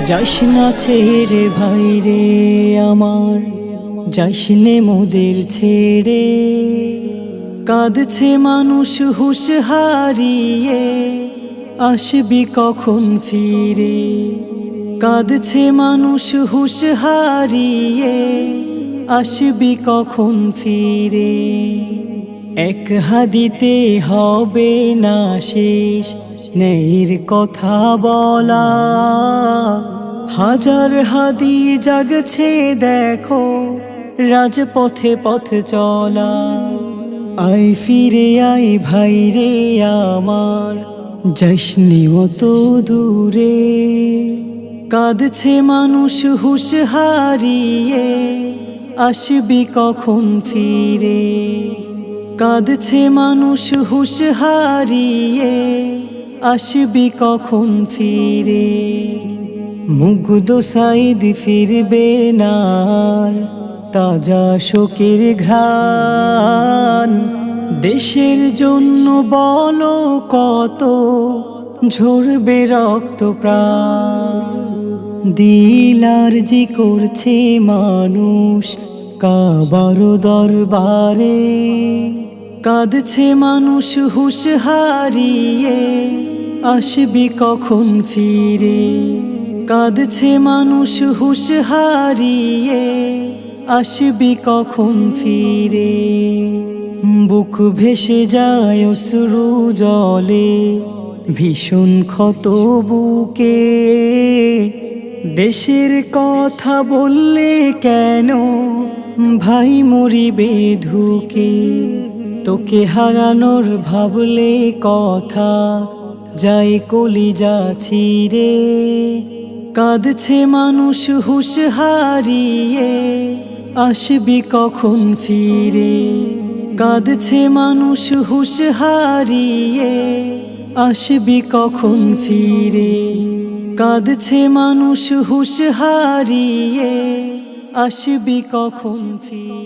যাস না ছেড়ে ভাইরে আমার, যাস নে মোদের ছেড়ে। কাঁদছে মানুষ হুঁশ হারিয়ে, আসবি কখন ফিরে। কাঁদছে মানুষ হুঁশ হারিয়ে, আসবি কখন ফিরে। এক হাদিতে হবে না শেষ নেইর কথা বলা, হাজার হাদি জাগছে দেখো রাজপথে পথ চলা। আয় ফিরে আয় ভাইরে আমার, যাসনি অত দূরে। কাঁদছে মানুষ হুঁশ হারিয়ে, আসবি কখন ফিরে। কাঁদছে মানুষ হুঁশ হারিয়ে, আসবি কখন ফিরে। মুগ্ধ সাইদ ফিরবে না আর, তাজা শোকের ঘ্রাণ। দেশের জন্য বলো কত ঝরবে রক্ত প্রাণ। দিল আরজি করছে মানুষ কাবার দরবারে। কাঁদছে মানুষ হুঁশ হারিয়ে, আসবি কখন ফিরে। কাঁদছে মানুষ হুঁশ হারিয়ে, আসবি কখন ফিরে। বুক ভেসে যায় অশ্রু জলে, ভীষণ ক্ষত বুকে। দেশের কথা বললে কেন ভাই মরিবে ধুকে। তোকে হারানোর ভাবলে কথা যায় কলিজা ছিঁড়ে। কাঁদছে মানুষ হুঁশ হারিয়ে, আসবি কখন ফিরে। কাঁদছে মানুষ হুঁশ হারিয়ে, আসবি কখন ফিরে। কাঁদছে মানুষ হুঁশ হারিয়ে, আসবি কখন ফিরে।